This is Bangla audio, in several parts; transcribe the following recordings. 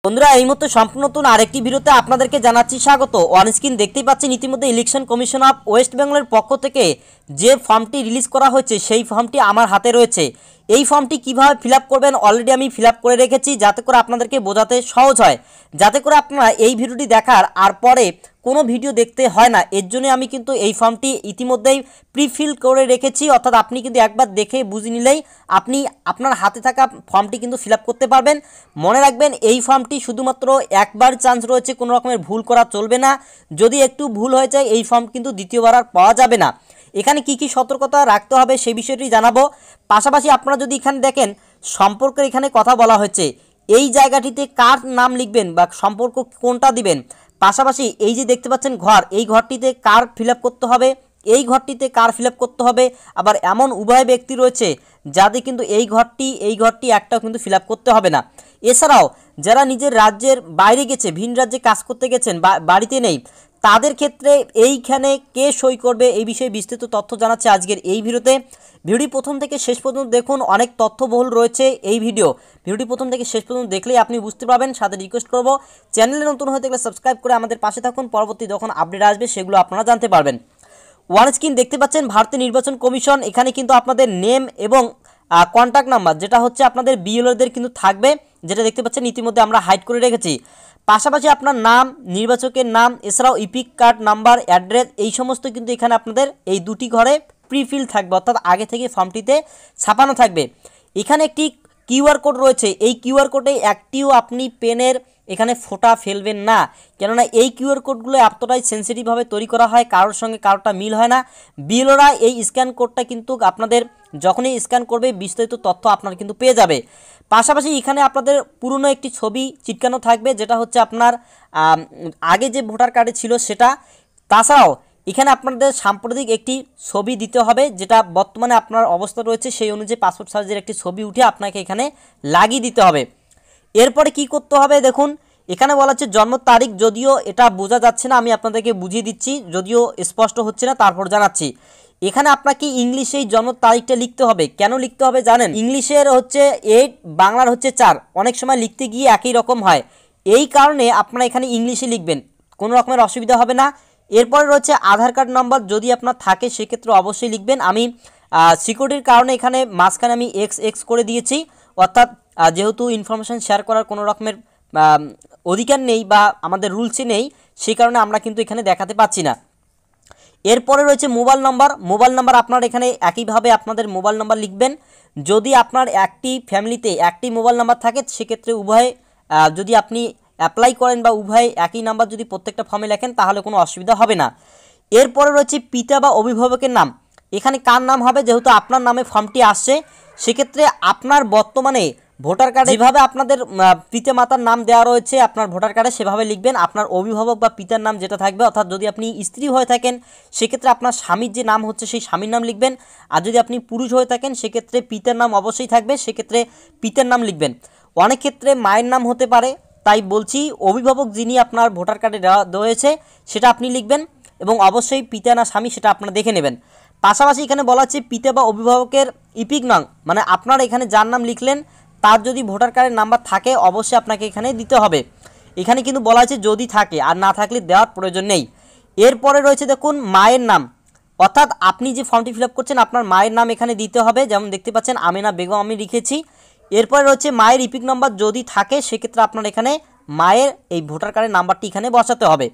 বন্ধুরা এই মুহূর্তে সম্পূর্ণ নতুন আরেকটি ভিডিওতে আপনাদেরকে জানাচ্ছি স্বাগত। অন স্ক্রিন দেখতেই পাচ্ছেন ইতিমধ্যে ইলেকশন কমিশন অফ ওয়েস্ট বেঙ্গলের পক্ষ থেকে যে ফর্মটি রিলিজ করা হয়েছে সেই ফর্মটি আমার হাতে রয়েছে। এই ফর্মটি কিভাবে ফিল আপ করবেন অলরেডি আমি ফিল আপ করে রেখেছি, যাতে করে আপনাদেরকে বোঝাতে সহজ হয়, যাতে করে আপনারা এই ভিডিওটি দেখার আর পরে কোনো ভিডিও দেখতে হয় না। এর জন্য আমি কিন্তু এই ফর্মটি ইতিমধ্যেই প্রিফিল করে রেখেছি, অর্থাৎ আপনি কিন্তু একবার দেখে বুঝে নিলেই আপনি আপনার হাতে থাকা ফর্মটি কিন্তু ফিল আপ করতে পারবেন। মনে রাখবেন এই ফর্মটি শুধুমাত্র একবার চান্স রয়েছে, কোনো রকমের ভুল করা চলবে না। যদি একটু ভুল হয়ে যায় এই ফর্ম কিন্তু দ্বিতীয়বার আর পাওয়া যাবে না। এখানে কি কি সতর্কতা রাখতে হবে সেই বিষয়টি জানাবো। পাশাপাশি আপনারা যদি এখানে দেখেন সম্পর্কের এখানে কথা বলা হয়েছে, এই জায়গাটিতে কার নাম লিখবেন বা সম্পর্ক কোনটা দিবেন। পাশাপাশি এই যে দেখতে পাচ্ছেন ঘর, এই ঘরটিতে কার ফিল আপ করতে হবে, এই ঘরটিতে কার ফিল আপ করতে হবে। আবার এমন উভয় ব্যক্তি রয়েছে যাদের কিন্তু এই ঘরটি একটাও কিন্তু ফিল আপ করতে হবে না। এছাড়াও যারা নিজের রাজ্যের বাইরে গেছে, ভিন রাজ্যে কাজ করতে গেছেন, বাড়িতে নেই, তাদের ক্ষেত্রে এইখানে কে সই করবে এই বিষয়ে বিস্তৃত তথ্য জানাচ্ছে আজকের এই ভিডিওতে। ভিডিও প্রথম থেকে শেষ পর্যন্ত দেখুন, অনেক তথ্যবহুল রয়েছে এই ভিডিওটি প্রথম থেকে শেষ পর্যন্ত দেখলেই আপনি বুঝতে পারবেন। সাথে রিকোয়েস্ট করব চ্যানেলে নতুন হয়ে থাকলে সাবস্ক্রাইব করে আমাদের পাশে থাকুন, পরবর্তী যখন আপডেট আসবে সেগুলো আপনারা জানতে পারবেন। ওয়ান স্ক্রিন দেখতে পাচ্ছেন ভারতীয় নির্বাচন কমিশন, এখানে কিন্তু আপনাদের নেম এবং কন্ট্যাক্ট নাম্বার যেটা হচ্ছে আপনাদের বিএলওদের কিন্তু থাকবে, যেটা দেখতে পাচ্ছেন ইতিমধ্যে আমরা হাইড করে রেখেছি। পাশাপাশি আপনার নাম, নির্বাচকের নাম, এছাড়াও ইপিক কার্ড নাম্বার, অ্যাড্রেস, এই সমস্ত কিন্তু এখানে আপনাদের এই দুটি ঘরে প্রিফিল থাকবে, অর্থাৎ আগে থেকে ফর্মটিতে ছাপানো থাকবে। এখানে একটি কিউআর কোড রয়েছে, এই কিউআর কোডে একটিও আপনি পেনের এখানে ফোঁটা ফেলবেন না, কেননা এই কিউআর কোডগুলো এতটাই সেন্সিটিভভাবে তৈরি করা হয়, কারোর সঙ্গে কারোটা মিল হয় না। বিএলওরা এই স্ক্যান কোডটা কিন্তু আপনাদের যখনই স্ক্যান করবে বিস্তারিত তথ্য আপনার কিন্তু পেয়ে যাবে। পাশাপাশি এখানে আপনাদের পুরনো একটি ছবি চিটকানো থাকবে, যেটা হচ্ছে আপনার আগে যে ভোটার কার্ডে ছিল সেটা। তাছাড়াও এখানে আপনাদের সাম্প্রতিক একটি ছবি দিতে হবে, যেটা বর্তমানে আপনার অবস্থা রয়েছে সেই অনুযায়ী পাসপোর্ট সাইজের একটি ছবি উঠে আপনাকে এখানে লাগিয়ে দিতে হবে। এরপরে কি করতে হবে দেখুন, এখানে বলা হচ্ছে জন্ম তারিখ, যদিও এটা বোঝা যাচ্ছে না, আমি আপনাদেরকে বুঝিয়ে দিচ্ছি, যদিও স্পষ্ট হচ্ছে না তারপর জানাচ্ছি। এখানে আপনাকে ইংলিশেই জন্ম তারিখটা লিখতে হবে। কেন লিখতে হবে জানেন? ইংলিশের হচ্ছে 8, বাংলার হচ্ছে 4, অনেক সময় লিখতে গিয়ে একই রকম হয়, এই কারণে আপনারা এখানে ইংলিশে লিখবেন, কোনো রকমের অসুবিধা হবে না। এরপরে রয়েছে আধার কার্ড নাম্বার, যদি আপনার থাকে সেক্ষেত্রে অবশ্যই লিখবেন। আমি সিকিউরিটির কারণে এখানে মাঝখানে আমি এক্স করে দিয়েছি, অর্থাৎ যেহেতু ইনফরমেশান শেয়ার করার কোনো রকমের অধিকার নেই বা আমাদের রুলসে নেই, সেই কারণে আমরা কিন্তু এখানে দেখাতে পাচ্ছি না। এরপরে রয়েছে মোবাইল নাম্বার, আপনার এখানে একইভাবে আপনাদের মোবাইল নাম্বার লিখবেন। যদি আপনার একটি ফ্যামিলিতে একটি মোবাইল নাম্বার থাকে সেক্ষেত্রে উভয় যদি আপনি অ্যাপ্লাই করেন বা উভয় একই নাম্বার যদি প্রত্যেকটা ফর্মে লেখেন তাহলে কোনো অসুবিধা হবে না। এরপরে রয়েছে পিতা বা অভিভাবকের নাম, এখানে কার নাম হবে, যেহেতু আপনার নামে ফর্মটি আসছে সেক্ষেত্রে আপনার বর্তমানে ভোটার কার্ডে যেভাবে আপনাদের পিতা মাতার নাম দেওয়া রয়েছে আপনার ভোটার কার্ডে সেভাবে লিখবেন। আপনার অভিভাবক বা পিতার নাম যেটা থাকবে, অর্থাৎ যদি আপনি স্ত্রী হয়ে থাকেন সেক্ষেত্রে আপনার স্বামীর যে নাম হচ্ছে সেই স্বামীর নাম লিখবেন, আর যদি আপনি পুরুষ হয়ে থাকেন সেক্ষেত্রে পিতার নাম অবশ্যই থাকবে, সেক্ষেত্রে পিতার নাম লিখবেন। অনেক ক্ষেত্রে মায়ের নাম হতে পারে, তাই বলছি অভিভাবক যিনি আপনার ভোটার কার্ডে রয়েছে সেটা আপনি লিখবেন, এবং অবশ্যই পিতা না স্বামী সেটা আপনারা দেখে নেবেন। পাশাপাশি এখানে বলা হচ্ছে পিতা বা অভিভাবকের ইপিক নং, মানে আপনার এখানে যার নাম লিখলেন তার যদি ভোটার কার্ডের নাম্বার থাকে অবশ্যই আপনাকে এখানে দিতে হবে। এখানে কিন্তু বলা হয়েছে যদি থাকে, আর না থাকলে দেওয়ার প্রয়োজন নেই। এরপরে রয়েছে দেখুন মায়ের নাম, অর্থাৎ আপনি যে ফর্মটি ফিল আপ করছেন আপনার মায়ের নাম এখানে দিতে হবে, যেমন দেখতে পাচ্ছেন আমিনা বেগম আমি লিখেছি। এরপরে রয়েছে মায়ের ইপিক নাম্বার, যদি থাকে সেক্ষেত্রে আপনার এখানে মায়ের এই ভোটার কার্ডের নাম্বারটি এখানে বসাতে হবে।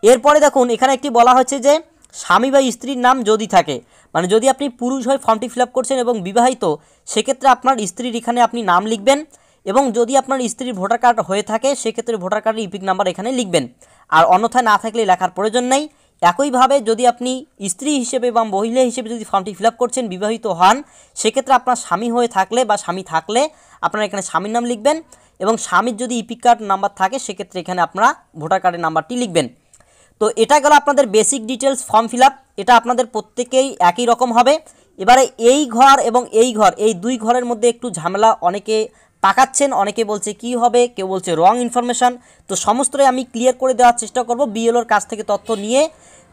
এরপরে দেখুন এখানে একটি বলা হয়েছে যে স্বামী বা স্ত্রীর নাম যদি থাকে, মানে যদি আপনি পুরুষ হয়ে ফর্মটি ফিল আপ করছেন এবং বিবাহিত সেক্ষেত্রে আপনার স্ত্রীর এখানে আপনি নাম লিখবেন, এবং যদি আপনার স্ত্রীর ভোটার কার্ড হয়ে থাকে সেক্ষেত্রে ভোটার কার্ডের ইপিক নাম্বার এখানে লিখবেন, আর অন্যথায় না থাকলে লেখার প্রয়োজন নেই। একইভাবে যদি আপনি স্ত্রী হিসেবে বা মহিলা হিসেবে যদি ফর্মটি ফিল আপ করছেন বিবাহিত হন সেক্ষেত্রে আপনার স্বামী হয়ে থাকলে বা স্বামী থাকলে আপনারা এখানে স্বামীর নাম লিখবেন, এবং স্বামীর যদি ইপিক কার্ড নাম্বার থাকে সেক্ষেত্রে এখানে আপনারা ভোটার কার্ডের নাম্বারটি লিখবেন। তো এটা গেল আপনাদের basic details form fill up, এটা আপনাদের প্রত্যেকেই একই রকম হবে। এবারে এই ঘর এবং এই ঘর, এই দুই ঘরের মধ্যে একটু ঝামেলা অনেকে পাকাচ্ছেন, অনেকে বলছে কি হবে, কেউ বলছে রং ইনফরমেশান, তো সমস্তটাই আমি ক্লিয়ার করে দেওয়ার চেষ্টা করব বিএলওর কাছ থেকে তথ্য নিয়ে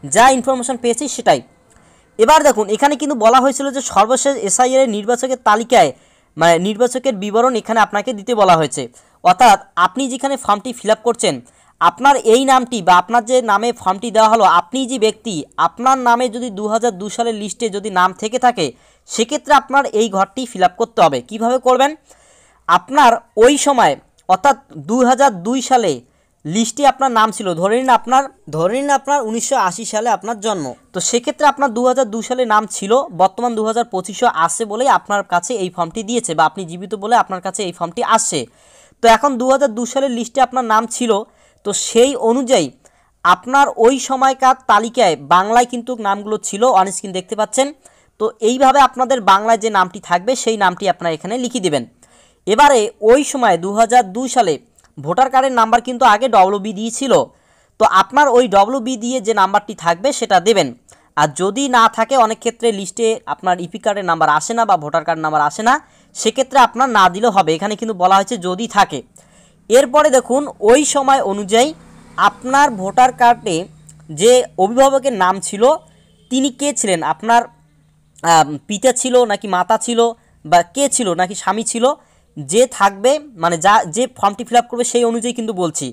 যা ইনফরমেশান পেয়েছি সেটাই। এবার দেখুন এখানে কিন্তু বলা হয়েছিল যে সর্বশেষ এসআইআর নির্বাচকের তালিকায় মানে নির্বাচকের বিবরণ এখানে আপনাকে দিতে বলা হয়েছে, অর্থাৎ আপনি যেখানে ফর্মটি ফিল আপ করছেন, আপনার এই নামটি বা আপনার যে নামে ফর্মটি দেওয়া হলো, আপনি যে ব্যক্তি, আপনার নামে যদি 2002 সালের লিস্টে যদি নাম থেকে থাকে, সেক্ষেত্রে আপনার এই ঘরটি ফিল আপ করতে হবে। কিভাবে করবেন? আপনার ওই সময় অর্থাৎ 2002 সালে লিস্টে আপনার নাম ছিল, ধরে নিন আপনার 1980 সালে আপনার জন্ম, তো সেক্ষেত্রে আপনার 2002 সালে নাম ছিল, বর্তমান 2025 আসছে বলেই আপনার কাছে এই ফর্মটি দিয়েছে, বা আপনি জীবিত বলে আপনার কাছে এই ফর্মটি আসছে। তো এখন 2002 সালের লিস্টে আপনার নাম ছিল, তো সেই অনুযায়ী আপনার ওই সময়কার তালিকায় বাংলায় কিন্তু নামগুলো ছিল, অন স্ক্রিন দেখতে পাচ্ছেন। তো এইভাবে আপনাদের বাংলায় যে নামটি থাকবে সেই নামটি আপনারা এখানে লিখে দেবেন। এবারে ওই সময় 2002 সালে ভোটার কার্ডের নাম্বার কিন্তু আগে WB দিয়েছিল, তো আপনার ওই WB দিয়ে যে নাম্বারটি থাকবে সেটা দেবেন। আর যদি না থাকে, অনেক ক্ষেত্রে লিস্টে আপনার ইপি কার্ডের নাম্বার আসে না বা ভোটার কার্ড নাম্বার আসে না, সেক্ষেত্রে আপনার না দিলেও হবে, এখানে কিন্তু বলা হয়েছে যদি থাকে। এরপরে দেখুন ওই সময় অনুযায়ী আপনার ভোটার কার্ডে যে অভিভাবকের নাম ছিল তিনি কে ছিলেন, আপনার পিতা ছিল নাকি মাতা ছিল, বা কে ছিল নাকি স্বামী ছিল, যে থাকবে মানে যে ফর্মটি ফিল আপ করবে সেই অনুযায়ী কিন্তু বলছি।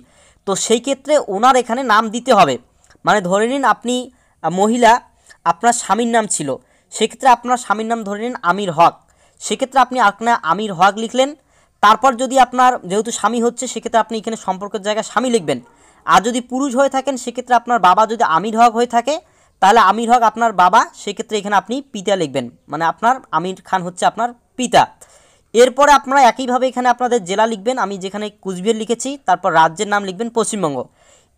তো সেই ক্ষেত্রে ওনার এখানে নাম দিতে হবে। মানে ধরে নিন আপনি মহিলা, আপনার স্বামীর নাম ছিল, সেক্ষেত্রে আপনার স্বামীর নাম ধরে নিন আমির হক, সেক্ষেত্রে আপনি আপনার আমির হক লিখলেন। তারপর যদি আপনার যেহেতু স্বামী হচ্ছে, সেক্ষেত্রে আপনি এখানে সম্পর্কের জায়গায় স্বামী লিখবেন। আর যদি পুরুষ হয়ে থাকেন, সেক্ষেত্রে আপনার বাবা যদি আমির হক হয়ে থাকে, তাহলে আমির হক আপনার বাবা, সেক্ষেত্রে এখানে আপনি পিতা লিখবেন, মানে আপনার আমির খান হচ্ছে আপনার পিতা। এরপরে আপনারা একইভাবে এখানে আপনাদের জেলা লিখবেন, আমি যেখানে কুচবিহার লিখেছি, তারপর রাজ্যের নাম লিখবেন পশ্চিমবঙ্গ।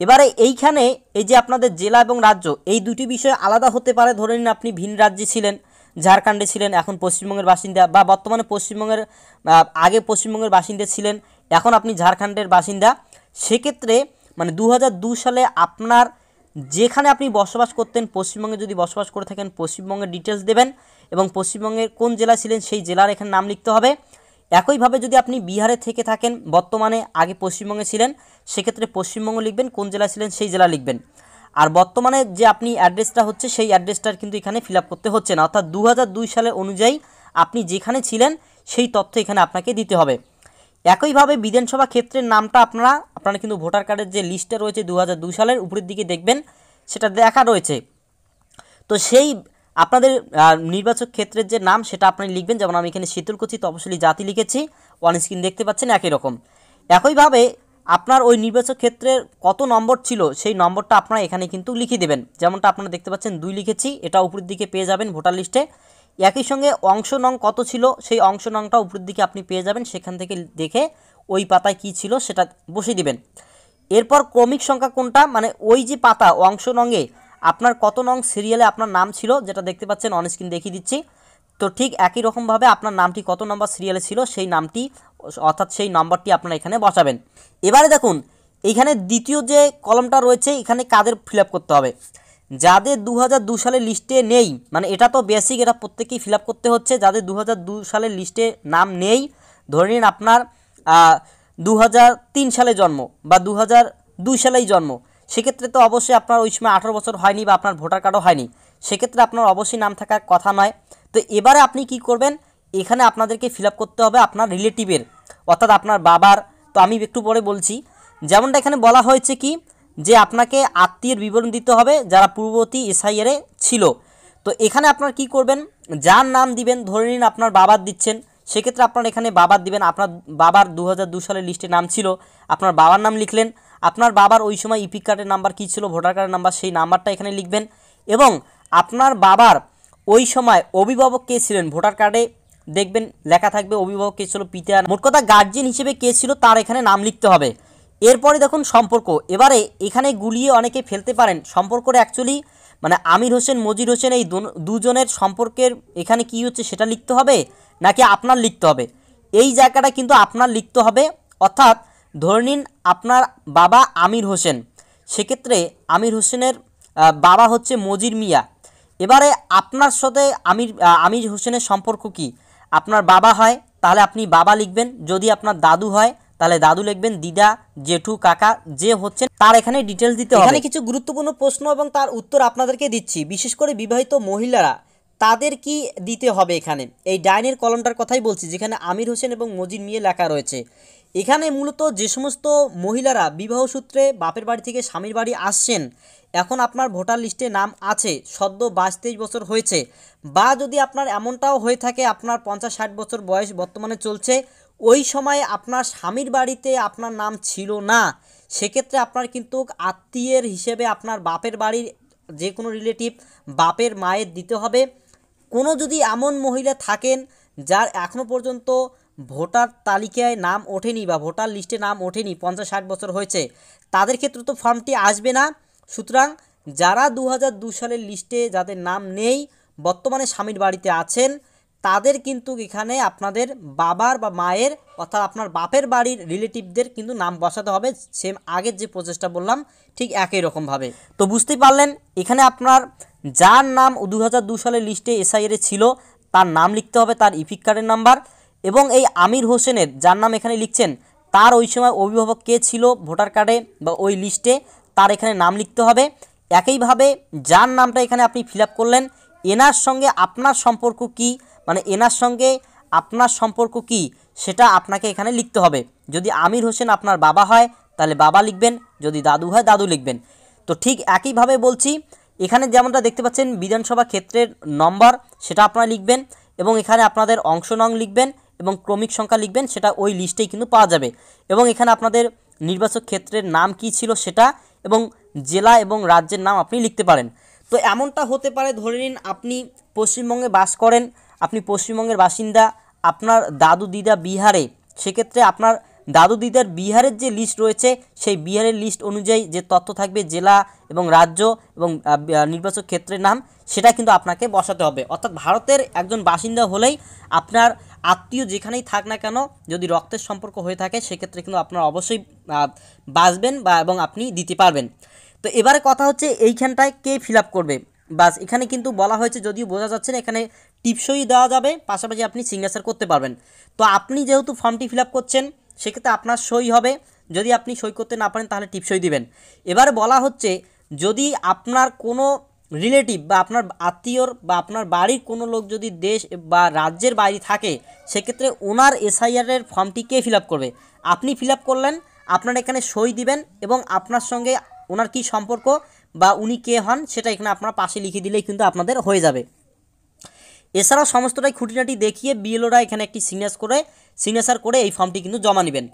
এবারে এইখানে এই যে আপনাদের জেলা এবং রাজ্য, এই দুটি বিষয় আলাদা হতে পারে। ধরে নিন আপনি ভিন রাজ্যে ছিলেন, ঝাড়খণ্ডে ছিলেন, এখন পশ্চিমবঙ্গের বাসিন্দা, বা বর্তমানে পশ্চিমবঙ্গের আগে পশ্চিমবঙ্গের বাসিন্দা ছিলেন, এখন আপনি ঝাড়খণ্ডের বাসিন্দা। সেক্ষেত্রে মানে 2002 সালে আপনার যেখানে আপনি বসবাস করতেন, পশ্চিমবঙ্গে যদি বসবাস করে থাকেন, পশ্চিমবঙ্গের ডিটেলস দেবেন, এবং পশ্চিমবঙ্গের কোন জেলা ছিলেন সেই জেলার এখানে নাম লিখতে হবে। একইভাবে যদি আপনি বিহারে থেকে থাকেন, বর্তমানে আগে পশ্চিমবঙ্গে ছিলেন, সেক্ষেত্রে পশ্চিমবঙ্গ লিখবেন, কোন জেলা ছিলেন সেই জেলা লিখবেন। আর বর্তমানে যে আপনি অ্যাড্রেসটা হচ্ছে সেই অ্যাড্রেসটার কিন্তু এখানে ফিল আপ করতে হচ্ছে না, অর্থাৎ 2002 সালের অনুযায়ী আপনি যেখানে ছিলেন সেই তথ্য এখানে আপনাকে দিতে হবে। একইভাবে বিধানসভা ক্ষেত্রের নামটা আপনারা কিন্তু ভোটার কার্ডের যে লিস্টটা রয়েছে 2002 সালের উপরের দিকে দেখবেন, সেটা দেখা রয়েছে। তো সেই আপনাদের নির্বাচক ক্ষেত্রের যে নাম সেটা আপনি লিখবেন, যেমন আমি এখানে শীতলকুচি তপশিলি জাতি লিখেছি, অন স্ক্রিন দেখতে পাচ্ছেন একই রকম। একইভাবে আপনার ওই নির্বাচক ক্ষেত্রের কত নম্বর ছিল সেই নম্বরটা আপনারা এখানে কিন্তু লিখে দেবেন, যেমনটা আপনারা দেখতে পাচ্ছেন 2 লিখেছি, এটা উপরের দিকে পেয়ে যাবেন ভোটার লিস্টে। একই সঙ্গে অংশ নং কত ছিল সেই অংশ নংটা উপরের দিকে আপনি পেয়ে যাবেন, সেখান থেকে দেখে ওই পাতায় কি ছিল সেটা বসিয়ে দিবেন। এরপর ক্রমিক সংখ্যা কোনটা, মানে ওই যে পাতা অংশ নঙে আপনার কত নং সিরিয়ালে আপনার নাম ছিল, যেটা দেখতে পাচ্ছেন অন স্ক্রিন দেখিয়ে দিচ্ছি। তো ঠিক একই রকমভাবে আপনার নামটি কত নম্বর সিরিয়ালে ছিল সেই নামটি অর্থাৎ সেই নম্বরটি আপনারা এখানে বসাবেন। এবারে দেখুন এইখানে দ্বিতীয় যে কলমটা রয়েছে, এখানে কাদের ফিল আপ করতে হবে, যাদের 2002 সালের লিস্টে নেই, মানে এটা তো বেসিক, এটা প্রত্যেকেই ফিল আপ করতে হচ্ছে। যাদের 2002 সালের লিস্টে নাম নেই, ধরে নিন আপনার 2003 সালে জন্ম বা 2002 সালেই জন্ম, সেক্ষেত্রে তো অবশ্যই আপনার ওই সময় 18 বছর হয়নি বা আপনার ভোটার কার্ডও হয়নি, সেক্ষেত্রে আপনার অবশ্যই নাম থাকার কথা নয়। তো এবারে আপনি কি করবেন, এখানে আপনাদেরকে ফিল আপ করতে হবে আপনার রিলেটিভের, অর্থাৎ আপনার বাবার। তো আমি একটু পরে বলছি, যেমনটা এখানে বলা হয়েছে কি যে আপনাকে আত্মীয়ের বিবরণ দিতে হবে যারা পূর্ববর্তী এসআইআরে ছিল। তো এখানে আপনার কি করবেন, যার নাম দিবেন, ধরে নিন আপনার বাবার দিচ্ছেন, সেক্ষেত্রে আপনার এখানে বাবার দিবেন, আপনার বাবার 2002 সালের লিস্টে নাম ছিল, আপনার বাবার নাম লিখলেন। আপনার বাবার ওই সময় ইপিক কার্ডের নাম্বার কী ছিল, ভোটার কার্ডের নাম্বার, সেই নাম্বারটা এখানে লিখবেন। এবং আপনার বাবার ওই সময় অভিভাবক কে ছিলেন, ভোটার কার্ডে দেখবেন লেখা থাকবে অভিভাবক কে ছিল পিতা, মোট কথা গার্জিয়ান হিসেবে কে ছিল তার এখানে নাম লিখতে হবে। এরপরে দেখুন সম্পর্ক, এবারে এখানে গুলিয়ে অনেকে ফেলতে পারেন, সম্পর্কটা অ্যাকচুয়ালি মানে আমির হোসেন মজির হোসেন এই দুজনের সম্পর্কের এখানে কি হচ্ছে সেটা লিখতে হবে নাকি আপনার লিখতে হবে, এই জায়গাটা কিন্তু আপনার লিখতে হবে। অর্থাৎ ধরে নিন আপনার বাবা আমির হোসেন, সেক্ষেত্রে আমির হোসেনের বাবা হচ্ছে মজির মিয়া। এবারে আপনার সাথে আমির হোসেনের সম্পর্ক কি, আপনার বাবা হয় তাহলে আপনি বাবা লিখবেন, যদি আপনার দাদু হয় তাহলে দাদু লিখবেন, দিদা জেঠু কাকা যে হচ্ছেন তার এখানে ডিটেলস দিতে হবে। এখানে কিছু গুরুত্বপূর্ণ প্রশ্ন এবং তার উত্তর আপনাদেরকে দিচ্ছি, বিশেষ করে বিবাহিত মহিলারা তাদের কি দিতে হবে। এখানে এই ডাইনের কলমটার কথাই বলছি, যেখানে আমির হোসেন এবং মজির মিয়া লেখা রয়েছে। এখানে মূলত যে সমস্ত মহিলারা বিবাহ সূত্রে বাপের বাড়ি থেকে স্বামীর বাড়ি আসছেন, এখন আপনার ভোটার লিস্টে নাম আছে, সদ্য 22-23 বছর হয়েছে, বা যদি আপনার এমনটাও হয়ে থাকে আপনার 50-60 বছর বয়স বর্তমানে চলছে, ওই সময়ে আপনার স্বামীর বাড়িতে আপনার নাম ছিল না, সেক্ষেত্রে আপনার কিন্তু আত্মীয়ের হিসেবে আপনার বাপের বাড়ির যে কোনো রিলেটিভ বাপের মায়ের দিতে হবে। কোনো যদি এমন মহিলা থাকেন যার এখনও পর্যন্ত ভোটার তালিকায় নাম ওঠেনি বা ভোটার লিস্টে নাম ওঠেনি, 50-60 বছর হয়েছে, তাদের ক্ষেত্রে তো ফর্মটি আসবে না। সুতরাং যারা 2002 সালের লিস্টে যাদের নাম নেই, বর্তমানে স্বামীর বাড়িতে আছেন, তাদের কিন্তু এখানে আপনাদের বাবার বা মায়ের অর্থাৎ আপনার বাপের বাড়ির রিলেটিভদের কিন্তু নাম বসাতে হবে, সেম আগের যে প্রসেসটা বললাম ঠিক একই রকমভাবে। তো বুঝতেই পারলেন, এখানে আপনার যার নাম 2002 সালের লিস্টে এসআইআর ছিল তার নাম লিখতে হবে, তার ইপিক কার্ডের নাম্বার, এবং এই আমির হোসেনের যার নাম এখানে লিখছেন তার ওই সময় অভিভাবক কে ছিল ভোটার কার্ডে বা ওই লিস্টে, তার এখানে নাম লিখতে হবে। একইভাবে যার নামটা এখানে আপনি ফিল আপ করলেন, এনার সঙ্গে আপনার সম্পর্ক কি, মানে এনার সঙ্গে আপনার সম্পর্ক কি সেটা আপনাকে এখানে লিখতে হবে। যদি আমির হোসেন আপনার বাবা হয় তাহলে বাবা লিখবেন, যদি দাদু হয় দাদু লিখবেন। তো ঠিক একইভাবে বলছি, এখানে যেমনটা দেখতে পাচ্ছেন বিধানসভা ক্ষেত্রের নম্বর সেটা আপনারা লিখবেন, এবং এখানে আপনাদের অংশ নং লিখবেন এবং ক্রমিক সংখ্যা লিখবেন, সেটা ওই লিস্টেই কিন্তু পাওয়া যাবে। এবং এখানে আপনাদের নির্বাচক ক্ষেত্রের নাম কি ছিল সেটা এবং জেলা এবং রাজ্যের নাম আপনি লিখতে পারেন। তো এমনটা হতে পারে, ধরে নিন আপনি পশ্চিমবঙ্গে বাস করেন, আপনি পশ্চিমবঙ্গের বাসিন্দা, আপনার দাদু দিদা বিহারে, সেক্ষেত্রে আপনার দাদু দিদার বিহারের যে লিস্ট রয়েছে সেই বিহারের লিস্ট অনুযায়ী যে তথ্য থাকবে জেলা এবং রাজ্য এবং নির্বাচক ক্ষেত্রের নাম, সেটা কিন্তু আপনাকে বসাতে হবে। অর্থাৎ ভারতের একজন বাসিন্দা হলেই আপনার আত্মীয় যেখানেই থাক না কেন, যদি রক্তের সম্পর্ক হয়ে থাকে সেক্ষেত্রে কিন্তু আপনার অবশ্যই বাসবেন বা এবং আপনি দিতে পারবেন। তো এবারে কথা হচ্ছে এইখানটায় কে ফিল আপ করবে, বাস এখানে কিন্তু বলা হয়েছে, যদিও বোঝা যাচ্ছে না, এখানে টিপসই দেওয়া যাবে, পাশাপাশি আপনি সিগনেচার করতে পারবেন। তো আপনি যেহেতু ফর্মটি ফিল আপ করছেন সেক্ষেত্রে আপনার সই হবে, যদি আপনি সই করতে না পারেন তাহলে টিপসই দিবেন। এবারে বলা হচ্ছে, যদি আপনার কোনো রিলেটিভ বা আপনার আত্মীয়র বা আপনার বাড়ির কোনো লোক যদি দেশ বা রাজ্যের বাইরে থাকে, সেক্ষেত্রে ওনার এসআইআরের ফর্মটি কে ফিল আপ করবে, আপনি ফিল আপ করলেন, আপনার এখানে সই দিবেন এবং আপনার সঙ্গে ওনার কি সম্পর্ক বা উনি কে হন সেটা এখানে আপনার পাশে লিখে দিলেই কিন্তু আপনাদের হয়ে যাবে। এছাড়াও সমস্তটাই খুঁটিনাটি দেখিয়ে বিএলওরা এখানে একটি সিগনেচার করে এই ফর্মটি কিন্তু জমা নেবেন।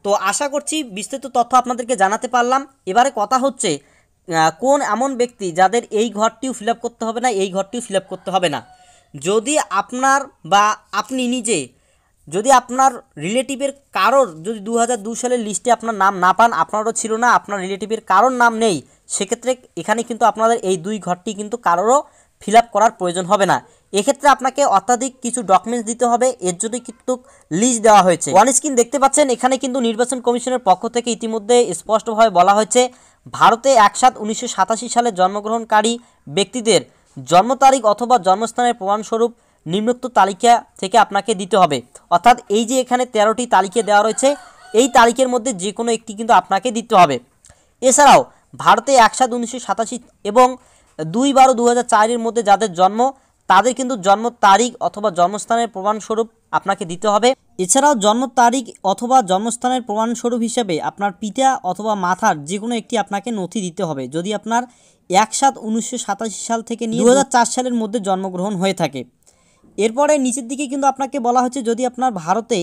তো আশা করছি বিস্তারিত তথ্য আপনাদেরকে জানাতে পারলাম। এবারে কথা হচ্ছে, কোন এমন ব্যক্তি যাদের এই ঘরটিও ফিল আপ করতে হবে না, এই ঘরটিও ফিল আপ করতে হবে না। যদি আপনার বা আপনি নিজে, যদি আপনার রিলেটিভের কারোর যদি 2002 সালের লিস্টে আপনার নাম না পান, আপনারও ছিল না, আপনার রিলেটিভের কারোর নাম নেই, সেক্ষেত্রে এখানে কিন্তু আপনাদের এই দুই ঘরটি কিন্তু কারোরও ফিল আপ করার প্রয়োজন হবে না। এক্ষেত্রে আপনাকে অত্যাধিক কিছু ডকুমেন্টস দিতে হবে, এর জন্য কিন্তু লিস্ট দেওয়া হয়েছে। ওয়ান স্ক্রিন দেখতে পাচ্ছেন, এখানে কিন্তু নির্বাচন কমিশনের পক্ষ থেকে ইতিমধ্যে স্পষ্টভাবে বলা হয়েছে, ভারতে 1/7/1987 সালে জন্মগ্রহণকারী ব্যক্তিদের জন্ম তারিখ অথবা জন্মস্থানের প্রমাণস্বরূপ নিম্নোক্ত তালিকা থেকে আপনাকে দিতে হবে। অর্থাৎ এই যে এখানে 13টি তালিকা দেওয়া রয়েছে, এই তারিখের মধ্যে যে কোনো একটি কিন্তু আপনাকে দিতে হবে। এছাড়াও ভারতে 1/7/1987 এবং 2/12/2004 মধ্যে যাদের জন্ম, তাদের কিন্তু জন্ম তারিখ অথবা জন্মস্থানের প্রমাণস্বরূপ আপনাকে দিতে হবে। এছাড়াও জন্ম তারিখ অথবা জন্মস্থানের প্রমাণস্বরূপ হিসেবে আপনার পিতা অথবা মাতার যে কোনো একটি আপনাকে নথি দিতে হবে, যদি আপনার 1/7/1987 সাল থেকে নিয়ে 2004 সালের মধ্যে জন্মগ্রহণ হয়ে থাকে। এরপরে নিচের দিকে কিন্তু আপনাকে বলা হচ্ছে, যদি আপনার ভারতে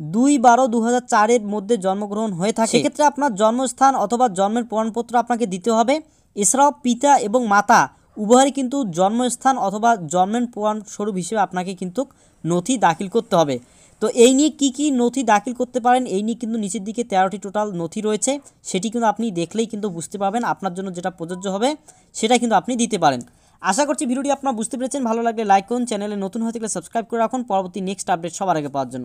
2/12/2004 মধ্যে জন্মগ্রহণ হয়ে থাকে, সেক্ষেত্রে আপনার জন্মস্থান অথবা জন্মের প্রমাণপত্র আপনাকে দিতে হবে। এছাড়াও পিতা এবং মাতা উভয়েরই কিন্তু জন্মস্থান অথবা জন্মের প্রমাণস্বরূপ হিসেবে আপনাকে কিন্তু নথি দাখিল করতে হবে। তো এই নিয়ে কি নথি দাখিল করতে পারেন, এই নিয়ে কিন্তু নিচের দিকে 13টি টোটাল নথি রয়েছে, সেটি কিন্তু আপনি দেখলেই কিন্তু বুঝতে পারবেন, আপনার জন্য যেটা প্রযোজ্য হবে সেটা কিন্তু আপনি দিতে পারেন। আশা করছি ভিডিওটি আপনারা বুঝতে পেরেছেন। ভালো লাগলে লাইক করুন, চ্যানেলে নতুন হয়ে থাকলে সাবস্ক্রাইব করে রাখুন পরবর্তী নেক্সট আপডেট সবার আগে পাওয়ার জন্য।